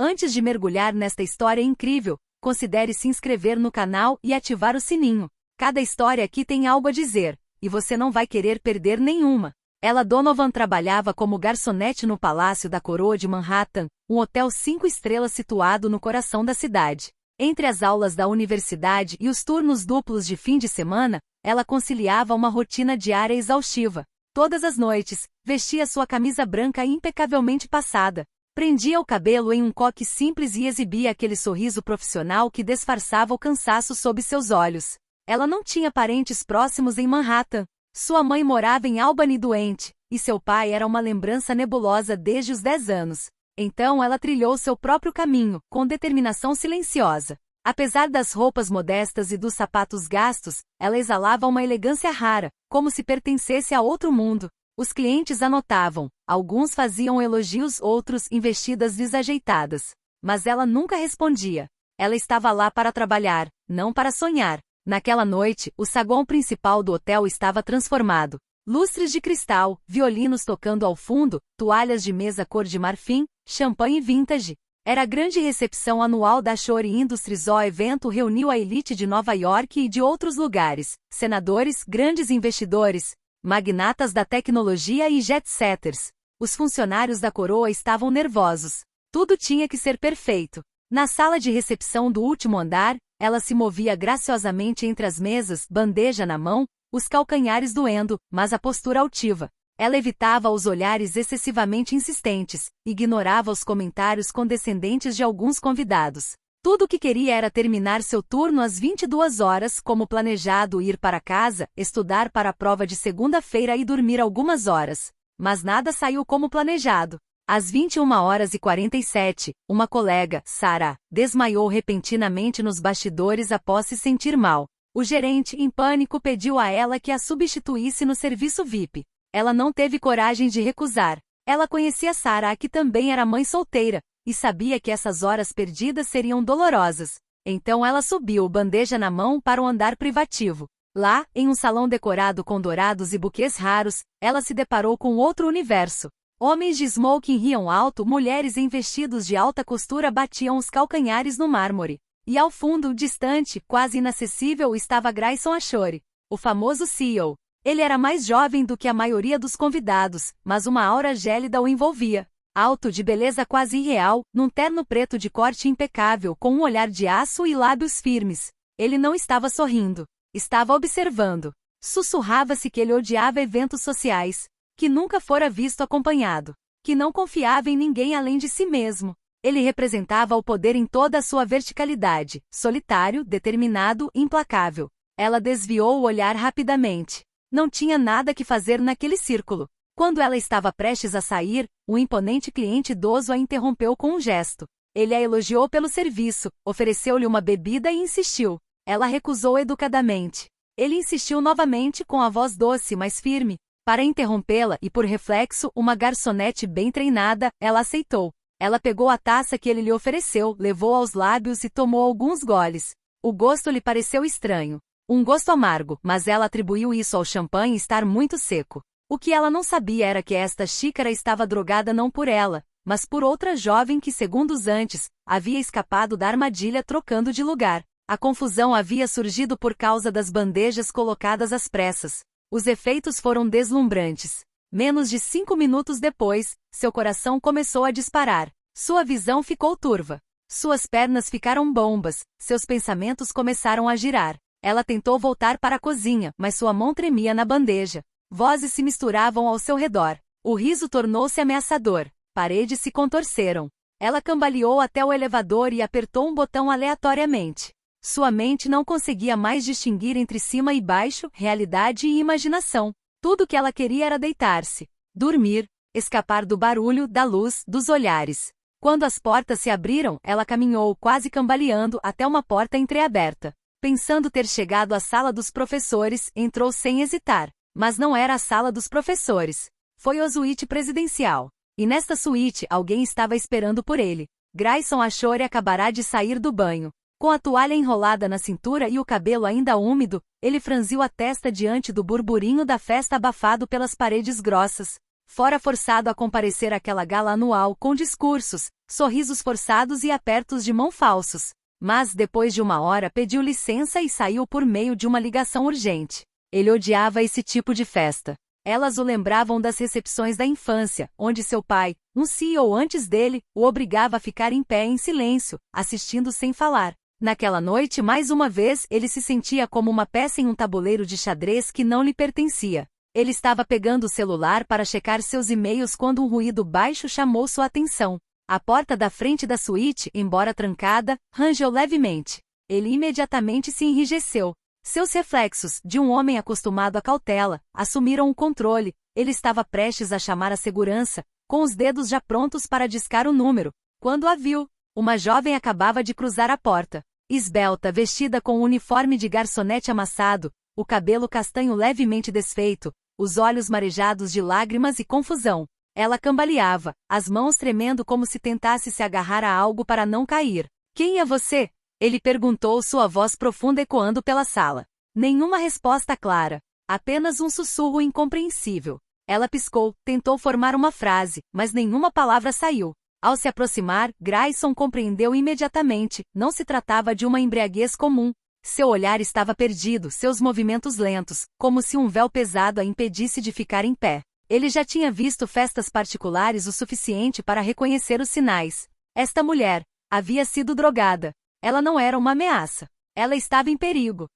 Antes de mergulhar nesta história incrível, considere se inscrever no canal e ativar o sininho. Cada história aqui tem algo a dizer, e você não vai querer perder nenhuma. Ella Donovan trabalhava como garçonete no Palácio da Coroa de Manhattan, um hotel 5 estrelas situado no coração da cidade. Entre as aulas da universidade e os turnos duplos de fim de semana, ela conciliava uma rotina diária exaustiva. Todas as noites, vestia sua camisa branca impecavelmente passada, prendia o cabelo em um coque simples e exibia aquele sorriso profissional que disfarçava o cansaço sob seus olhos. Ela não tinha parentes próximos em Manhattan. Sua mãe morava em Albany doente, e seu pai era uma lembrança nebulosa desde os 10 anos. Então ela trilhou seu próprio caminho, com determinação silenciosa. Apesar das roupas modestas e dos sapatos gastos, ela exalava uma elegância rara, como se pertencesse a outro mundo. Os clientes a notavam, alguns faziam elogios, outros investidas desajeitadas. Mas ela nunca respondia. Ela estava lá para trabalhar, não para sonhar. Naquela noite, o saguão principal do hotel estava transformado. Lustres de cristal, violinos tocando ao fundo, toalhas de mesa cor de marfim, champanhe vintage. Era a grande recepção anual da Shore Industries. O evento reuniu a elite de Nova York e de outros lugares, senadores, grandes investidores, magnatas da tecnologia e jet-setters. Os funcionários da coroa estavam nervosos. Tudo tinha que ser perfeito. Na sala de recepção do último andar, ela se movia graciosamente entre as mesas, bandeja na mão, os calcanhares doendo, mas a postura altiva. Ela evitava os olhares excessivamente insistentes, ignorava os comentários condescendentes de alguns convidados. Tudo o que queria era terminar seu turno às 22 horas, como planejado, ir para casa, estudar para a prova de segunda-feira e dormir algumas horas. Mas nada saiu como planejado. Às 21h47, uma colega, Sarah, desmaiou repentinamente nos bastidores após se sentir mal. O gerente, em pânico, pediu a ela que a substituísse no serviço VIP. Ela não teve coragem de recusar. Ela conhecia Sarah, que também era mãe solteira, e sabia que essas horas perdidas seriam dolorosas. Então ela subiu, bandeja na mão, para o andar privativo. Lá, em um salão decorado com dourados e buquês raros, ela se deparou com outro universo. Homens de smoking riam alto, mulheres em vestidos de alta costura batiam os calcanhares no mármore. E ao fundo, distante, quase inacessível, estava Grayson Ashore, o famoso CEO. Ele era mais jovem do que a maioria dos convidados, mas uma aura gélida o envolvia. Alto, de beleza quase irreal, num terno preto de corte impecável, com um olhar de aço e lábios firmes. Ele não estava sorrindo. Estava observando. Sussurrava-se que ele odiava eventos sociais, que nunca fora visto acompanhado, que não confiava em ninguém além de si mesmo. Ele representava o poder em toda a sua verticalidade, solitário, determinado, implacável. Ela desviou o olhar rapidamente. Não tinha nada que fazer naquele círculo. Quando ela estava prestes a sair, o imponente cliente idoso a interrompeu com um gesto. Ele a elogiou pelo serviço, ofereceu-lhe uma bebida e insistiu. Ela recusou educadamente. Ele insistiu novamente com a voz doce, mas firme. Para interrompê-la e, por reflexo, uma garçonete bem treinada, ela aceitou. Ela pegou a taça que ele lhe ofereceu, levou aos lábios e tomou alguns goles. O gosto lhe pareceu estranho. Um gosto amargo, mas ela atribuiu isso ao champanhe estar muito seco. O que ela não sabia era que esta xícara estava drogada não por ela, mas por outra jovem que, segundos antes, havia escapado da armadilha trocando de lugar. A confusão havia surgido por causa das bandejas colocadas às pressas. Os efeitos foram deslumbrantes. Menos de 5 minutos depois, seu coração começou a disparar. Sua visão ficou turva. Suas pernas ficaram bombas, seus pensamentos começaram a girar. Ela tentou voltar para a cozinha, mas sua mão tremia na bandeja. Vozes se misturavam ao seu redor. O riso tornou-se ameaçador. Paredes se contorceram. Ela cambaleou até o elevador e apertou um botão aleatoriamente. Sua mente não conseguia mais distinguir entre cima e baixo, realidade e imaginação. Tudo o que ela queria era deitar-se, dormir, escapar do barulho, da luz, dos olhares. Quando as portas se abriram, ela caminhou, quase cambaleando, até uma porta entreaberta. Pensando ter chegado à sala dos professores, entrou sem hesitar. Mas não era a sala dos professores. Foi a suíte presidencial. E nesta suíte, alguém estava esperando por ele. Grayson Ashore acabará de sair do banho. Com a toalha enrolada na cintura e o cabelo ainda úmido, ele franziu a testa diante do burburinho da festa abafado pelas paredes grossas. Fora forçado a comparecer àquela gala anual com discursos, sorrisos forçados e apertos de mão falsos. Mas, depois de 1 hora, pediu licença e saiu por meio de uma ligação urgente. Ele odiava esse tipo de festa. Elas o lembravam das recepções da infância, onde seu pai, um CEO antes dele, o obrigava a ficar em pé em silêncio, assistindo sem falar. Naquela noite, mais uma vez, ele se sentia como uma peça em um tabuleiro de xadrez que não lhe pertencia. Ele estava pegando o celular para checar seus e-mails quando um ruído baixo chamou sua atenção. A porta da frente da suíte, embora trancada, rangeu levemente. Ele imediatamente se enrijeceu. Seus reflexos, de um homem acostumado à cautela, assumiram o controle. Ele estava prestes a chamar a segurança, com os dedos já prontos para discar o número. Quando a viu, uma jovem acabava de cruzar a porta. Esbelta, vestida com um uniforme de garçonete amassado, o cabelo castanho levemente desfeito, os olhos marejados de lágrimas e confusão. Ela cambaleava, as mãos tremendo como se tentasse se agarrar a algo para não cair. "Quem é você?" ele perguntou, sua voz profunda ecoando pela sala. Nenhuma resposta clara, apenas um sussurro incompreensível. Ela piscou, tentou formar uma frase, mas nenhuma palavra saiu. Ao se aproximar, Grayson compreendeu imediatamente, não se tratava de uma embriaguez comum. Seu olhar estava perdido, seus movimentos lentos, como se um véu pesado a impedisse de ficar em pé. Ele já tinha visto festas particulares o suficiente para reconhecer os sinais. Esta mulher havia sido drogada. Ela não era uma ameaça. Ela estava em perigo.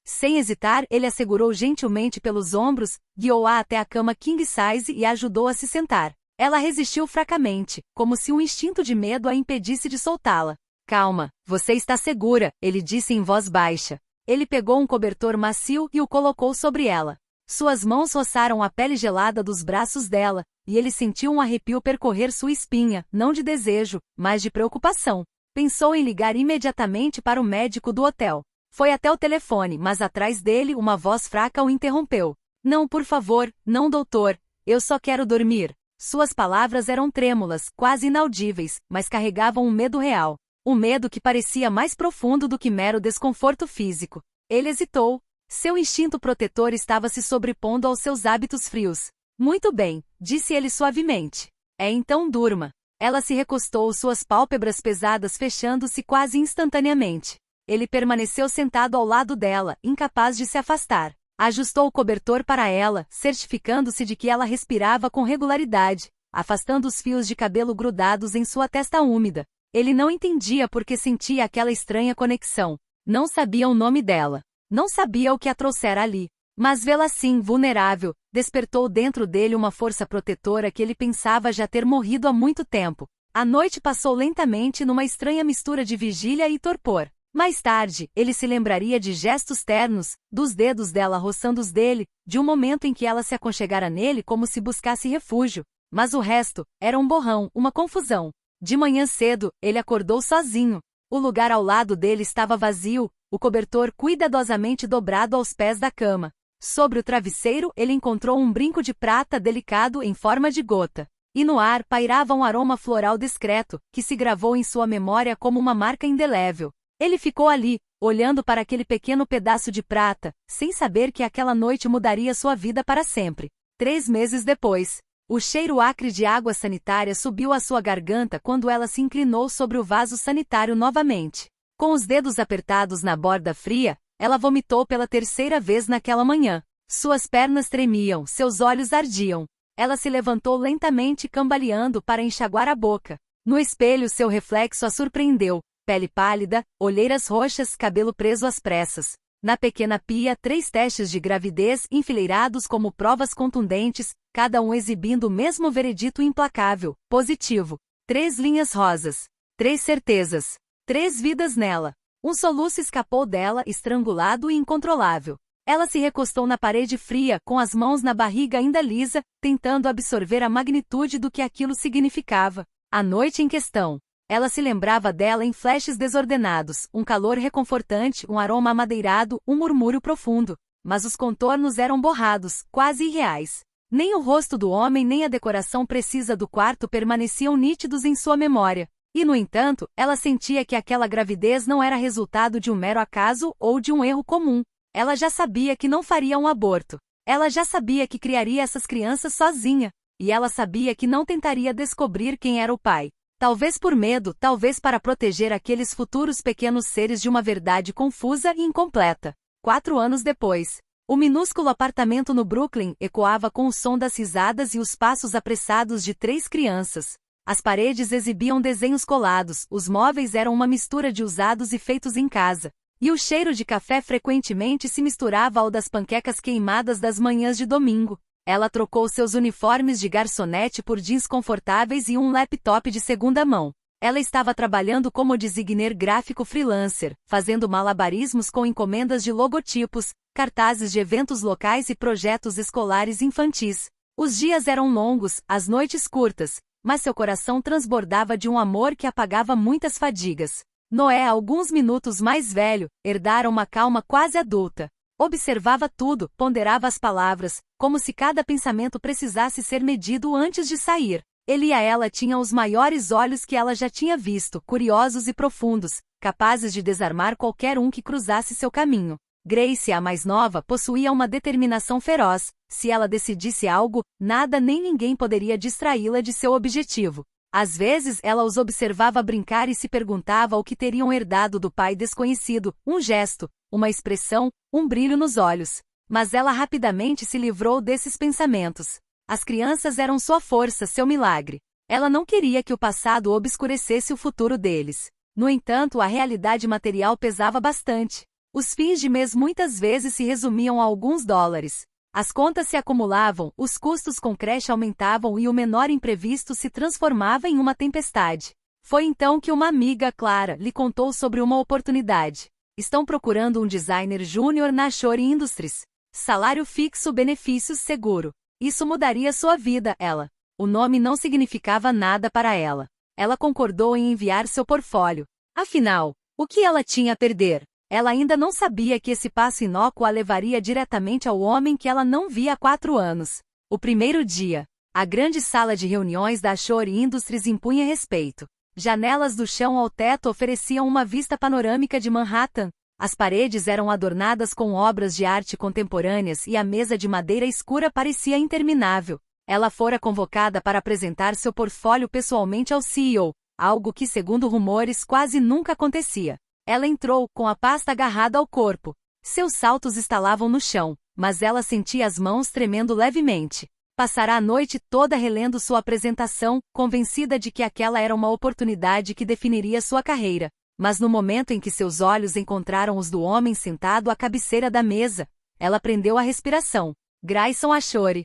Sem hesitar, ele a segurou gentilmente pelos ombros, guiou-a até a cama king size e a ajudou a se sentar. Ela resistiu fracamente, como se um instinto de medo a impedisse de soltá-la. "Calma, você está segura", ele disse em voz baixa. Ele pegou um cobertor macio e o colocou sobre ela. Suas mãos roçaram a pele gelada dos braços dela, e ele sentiu um arrepio percorrer sua espinha, não de desejo, mas de preocupação. Pensou em ligar imediatamente para o médico do hotel. Foi até o telefone, mas atrás dele uma voz fraca o interrompeu. "Não, por favor, não, doutor. Eu só quero dormir." Suas palavras eram trêmulas, quase inaudíveis, mas carregavam um medo real. Um medo que parecia mais profundo do que mero desconforto físico. Ele hesitou. Seu instinto protetor estava se sobrepondo aos seus hábitos frios. "Muito bem", disse ele suavemente. Então durma." Ela se recostou, suas pálpebras pesadas fechando-se quase instantaneamente. Ele permaneceu sentado ao lado dela, incapaz de se afastar. Ajustou o cobertor para ela, certificando-se de que ela respirava com regularidade, afastando os fios de cabelo grudados em sua testa úmida. Ele não entendia por que sentia aquela estranha conexão. Não sabia o nome dela. Não sabia o que a trouxera ali. Mas vê-la assim, vulnerável, despertou dentro dele uma força protetora que ele pensava já ter morrido há muito tempo. A noite passou lentamente numa estranha mistura de vigília e torpor. Mais tarde, ele se lembraria de gestos ternos, dos dedos dela roçando os dele, de um momento em que ela se aconchegara nele como se buscasse refúgio. Mas o resto era um borrão, uma confusão. De manhã cedo, ele acordou sozinho. O lugar ao lado dele estava vazio, o cobertor cuidadosamente dobrado aos pés da cama. Sobre o travesseiro, ele encontrou um brinco de prata delicado em forma de gota. E no ar pairava um aroma floral discreto, que se gravou em sua memória como uma marca indelével. Ele ficou ali, olhando para aquele pequeno pedaço de prata, sem saber que aquela noite mudaria sua vida para sempre. 3 meses depois, o cheiro acre de água sanitária subiu à sua garganta quando ela se inclinou sobre o vaso sanitário novamente. Com os dedos apertados na borda fria, ela vomitou pela 3ª vez naquela manhã. Suas pernas tremiam, seus olhos ardiam. Ela se levantou lentamente cambaleando para enxaguar a boca. No espelho seu reflexo a surpreendeu. Pele pálida, olheiras roxas, cabelo preso às pressas. Na pequena pia, 3 testes de gravidez enfileirados como provas contundentes, cada um exibindo o mesmo veredito implacável, positivo. 3 linhas rosas. 3 certezas. 3 vidas nela. Um soluço escapou dela, estrangulado e incontrolável. Ela se recostou na parede fria, com as mãos na barriga ainda lisa, tentando absorver a magnitude do que aquilo significava. A noite em questão. Ela se lembrava dela em flashes desordenados, um calor reconfortante, um aroma amadeirado, um murmúrio profundo. Mas os contornos eram borrados, quase irreais. Nem o rosto do homem nem a decoração precisa do quarto permaneciam nítidos em sua memória. E, no entanto, ela sentia que aquela gravidez não era resultado de um mero acaso ou de um erro comum. Ela já sabia que não faria um aborto. Ela já sabia que criaria essas crianças sozinha. e ela sabia que não tentaria descobrir quem era o pai. Talvez por medo, talvez para proteger aqueles futuros pequenos seres de uma verdade confusa e incompleta. 4 anos depois, o minúsculo apartamento no Brooklyn ecoava com o som das risadas e os passos apressados de 3 crianças. As paredes exibiam desenhos colados, os móveis eram uma mistura de usados e feitos em casa, e o cheiro de café frequentemente se misturava ao das panquecas queimadas das manhãs de domingo. Ela trocou seus uniformes de garçonete por jeans confortáveis e um laptop de segunda mão. Ela estava trabalhando como designer gráfico freelancer, fazendo malabarismos com encomendas de logotipos, cartazes de eventos locais e projetos escolares infantis. Os dias eram longos, as noites curtas, mas seu coração transbordava de um amor que apagava muitas fadigas. Noé, alguns minutos mais velho, herdara uma calma quase adulta. Observava tudo, ponderava as palavras, como se cada pensamento precisasse ser medido antes de sair. Ele e ela tinham os maiores olhos que ela já tinha visto, curiosos e profundos, capazes de desarmar qualquer um que cruzasse seu caminho. Grace, a mais nova, possuía uma determinação feroz. Se ela decidisse algo, nada nem ninguém poderia distraí-la de seu objetivo. Às vezes ela os observava brincar e se perguntava o que teriam herdado do pai desconhecido, um gesto, uma expressão, um brilho nos olhos. Mas ela rapidamente se livrou desses pensamentos. As crianças eram sua força, seu milagre. Ela não queria que o passado obscurecesse o futuro deles. No entanto, a realidade material pesava bastante. Os fins de mês muitas vezes se resumiam a alguns dólares. As contas se acumulavam, os custos com creche aumentavam e o menor imprevisto se transformava em uma tempestade. Foi então que uma amiga, Clara, lhe contou sobre uma oportunidade. Estão procurando um designer júnior na Ashore Industries. Salário fixo, benefícios seguro. Isso mudaria sua vida, ela. O nome não significava nada para ela. Ela concordou em enviar seu portfólio. Afinal, o que ela tinha a perder? Ela ainda não sabia que esse passo inócuo a levaria diretamente ao homem que ela não via há 4 anos. O primeiro dia. A grande sala de reuniões da Ashore Industries impunha respeito. Janelas do chão ao teto ofereciam uma vista panorâmica de Manhattan. As paredes eram adornadas com obras de arte contemporâneas e a mesa de madeira escura parecia interminável. Ela fora convocada para apresentar seu portfólio pessoalmente ao CEO, algo que, segundo rumores, quase nunca acontecia. Ela entrou, com a pasta agarrada ao corpo. Seus saltos estalavam no chão, mas ela sentia as mãos tremendo levemente. Passará a noite toda relendo sua apresentação, convencida de que aquela era uma oportunidade que definiria sua carreira. Mas no momento em que seus olhos encontraram os do homem sentado à cabeceira da mesa, ela prendeu a respiração. Grayson Ashore.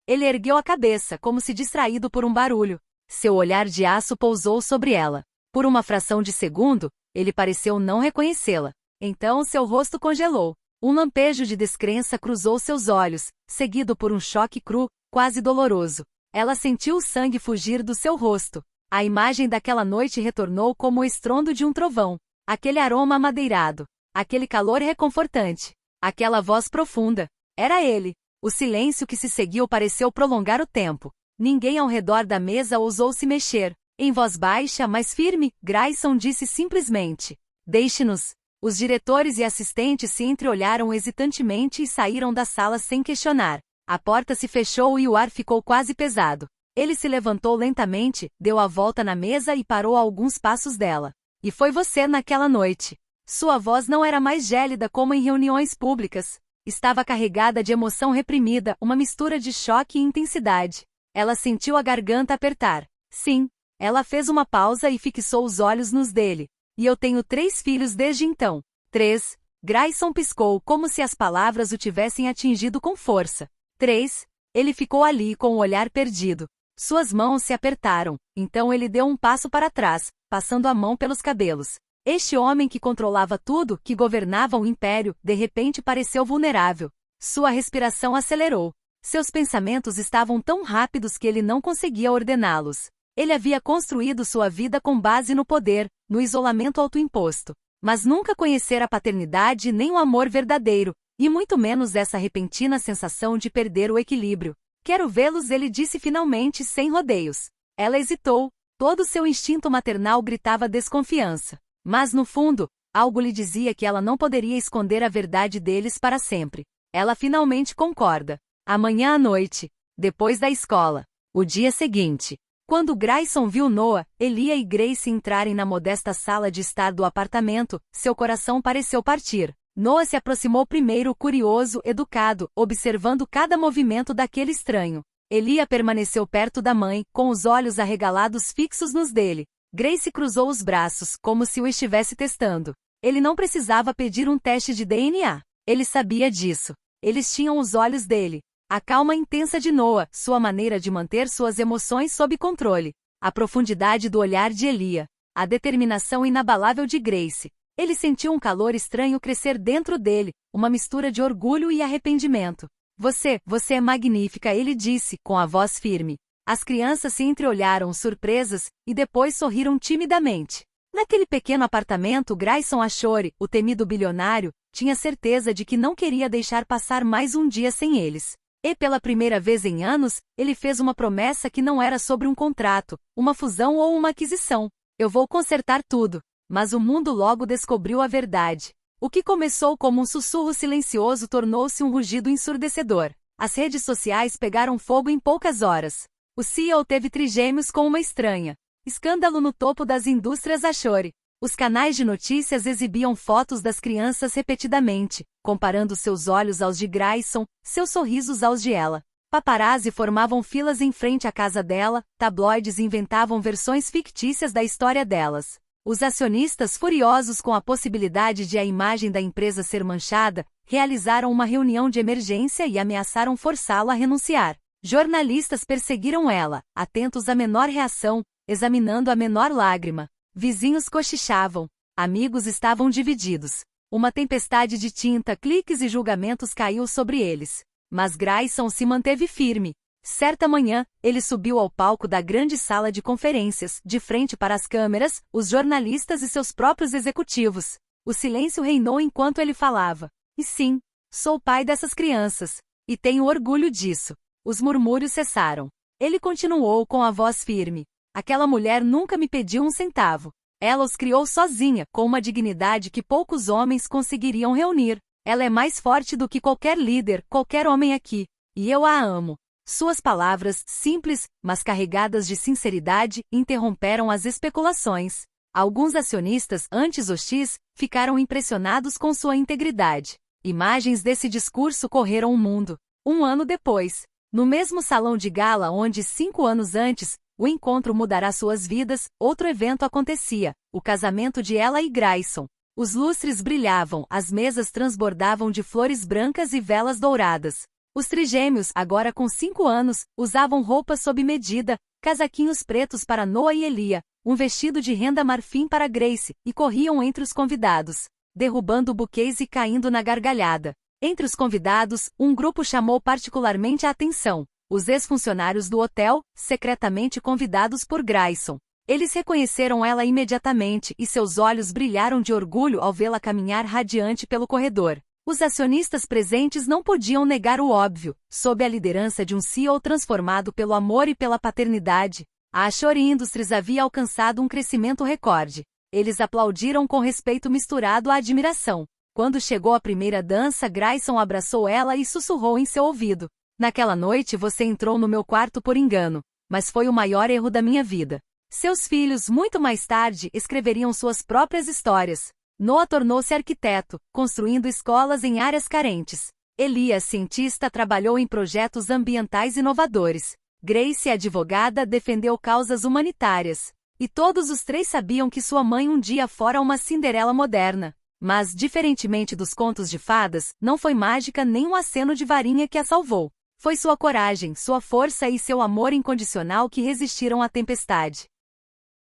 Ele ergueu a cabeça, como se distraído por um barulho. Seu olhar de aço pousou sobre ela. Por uma fração de segundo, ele pareceu não reconhecê-la. Então seu rosto congelou. Um lampejo de descrença cruzou seus olhos, seguido por um choque cru, quase doloroso. Ela sentiu o sangue fugir do seu rosto. A imagem daquela noite retornou como o estrondo de um trovão. Aquele aroma amadeirado. Aquele calor reconfortante. Aquela voz profunda. Era ele. O silêncio que se seguiu pareceu prolongar o tempo. Ninguém ao redor da mesa ousou se mexer. Em voz baixa, mas firme, Grayson disse simplesmente: "Deixe-nos." Os diretores e assistentes se entreolharam hesitantemente e saíram da sala sem questionar. A porta se fechou e o ar ficou quase pesado. Ele se levantou lentamente, deu a volta na mesa e parou a alguns passos dela. "E foi você naquela noite." Sua voz não era mais gélida como em reuniões públicas. Estava carregada de emoção reprimida, uma mistura de choque e intensidade. Ela sentiu a garganta apertar. "Sim." Ela fez uma pausa e fixou os olhos nos dele. "E eu tenho 3 filhos desde então." 3. Grayson piscou como se as palavras o tivessem atingido com força. 3. Ele ficou ali com o olhar perdido. Suas mãos se apertaram, então ele deu um passo para trás, passando a mão pelos cabelos. Este homem que controlava tudo, que governava o império, de repente pareceu vulnerável. Sua respiração acelerou. Seus pensamentos estavam tão rápidos que ele não conseguia ordená-los. Ele havia construído sua vida com base no poder, no isolamento autoimposto. Mas nunca conhecera a paternidade nem o amor verdadeiro, e muito menos essa repentina sensação de perder o equilíbrio. "Quero vê-los", ele disse finalmente, sem rodeios. Ela hesitou. Todo seu instinto maternal gritava desconfiança. Mas no fundo, algo lhe dizia que ela não poderia esconder a verdade deles para sempre. Ela finalmente concorda. "Amanhã à noite." depois da escola. O dia seguinte. Quando Grayson viu Noah, Elia e Grace entrarem na modesta sala de estar do apartamento, seu coração pareceu partir. Noah se aproximou primeiro, curioso, educado, observando cada movimento daquele estranho. Elia permaneceu perto da mãe, com os olhos arregalados fixos nos dele. Grace cruzou os braços, como se o estivesse testando. Ele não precisava pedir um teste de DNA. Ele sabia disso. Eles tinham os olhos dele. A calma intensa de Noah, sua maneira de manter suas emoções sob controle. A profundidade do olhar de Elia. A determinação inabalável de Grace. Ele sentiu um calor estranho crescer dentro dele, uma mistura de orgulho e arrependimento. Você é magnífica, ele disse, com a voz firme. As crianças se entreolharam surpresas, e depois sorriram timidamente. Naquele pequeno apartamento, Grayson Ashore, o temido bilionário, tinha certeza de que não queria deixar passar mais um dia sem eles. E pela primeira vez em anos, ele fez uma promessa que não era sobre um contrato, uma fusão ou uma aquisição. Eu vou consertar tudo. Mas o mundo logo descobriu a verdade. O que começou como um sussurro silencioso tornou-se um rugido ensurdecedor. As redes sociais pegaram fogo em poucas horas. O CEO teve trigêmeos com uma estranha. Escândalo no topo das indústrias Ashore. Os canais de notícias exibiam fotos das crianças repetidamente, comparando seus olhos aos de Grayson, seus sorrisos aos de ela. Paparazzi formavam filas em frente à casa dela, tabloides inventavam versões fictícias da história delas. Os acionistas, furiosos com a possibilidade de a imagem da empresa ser manchada, realizaram uma reunião de emergência e ameaçaram forçá-la a renunciar. Jornalistas perseguiram ela, atentos à menor reação, examinando a menor lágrima. Vizinhos cochichavam. Amigos estavam divididos. Uma tempestade de tinta, cliques e julgamentos caiu sobre eles. Mas Grayson se manteve firme. Certa manhã, ele subiu ao palco da grande sala de conferências, de frente para as câmeras, os jornalistas e seus próprios executivos. O silêncio reinou enquanto ele falava. E sim, sou pai dessas crianças. E tenho orgulho disso. Os murmúrios cessaram. Ele continuou com a voz firme. Aquela mulher nunca me pediu um centavo. Ela os criou sozinha, com uma dignidade que poucos homens conseguiriam reunir. Ela é mais forte do que qualquer líder, qualquer homem aqui. E eu a amo. Suas palavras, simples, mas carregadas de sinceridade, interromperam as especulações. Alguns acionistas, antes hostis, ficaram impressionados com sua integridade. Imagens desse discurso correram o mundo. Um ano depois, no mesmo salão de gala onde 5 anos antes, o encontro mudará suas vidas, outro evento acontecia, o casamento de ela e Grayson. Os lustres brilhavam, as mesas transbordavam de flores brancas e velas douradas. Os trigêmeos, agora com 5 anos, usavam roupas sob medida, casaquinhos pretos para Noah e Elia, um vestido de renda marfim para Grace, e corriam entre os convidados, derrubando buquês e caindo na gargalhada. Entre os convidados, um grupo chamou particularmente a atenção. Os ex-funcionários do hotel, secretamente convidados por Grayson. Eles reconheceram ela imediatamente e seus olhos brilharam de orgulho ao vê-la caminhar radiante pelo corredor. Os acionistas presentes não podiam negar o óbvio. Sob a liderança de um CEO transformado pelo amor e pela paternidade, a Ashore Industries havia alcançado um crescimento recorde. Eles aplaudiram com respeito misturado à admiração. Quando chegou a primeira dança, Grayson abraçou ela e sussurrou em seu ouvido. Naquela noite você entrou no meu quarto por engano, mas foi o maior erro da minha vida. Seus filhos, muito mais tarde, escreveriam suas próprias histórias. Noah tornou-se arquiteto, construindo escolas em áreas carentes. Elia, cientista, trabalhou em projetos ambientais inovadores. Grace, advogada, defendeu causas humanitárias. E todos os 3 sabiam que sua mãe um dia fora uma Cinderela moderna. Mas, diferentemente dos contos de fadas, não foi mágica nem um aceno de varinha que a salvou. Foi sua coragem, sua força e seu amor incondicional que resistiram à tempestade.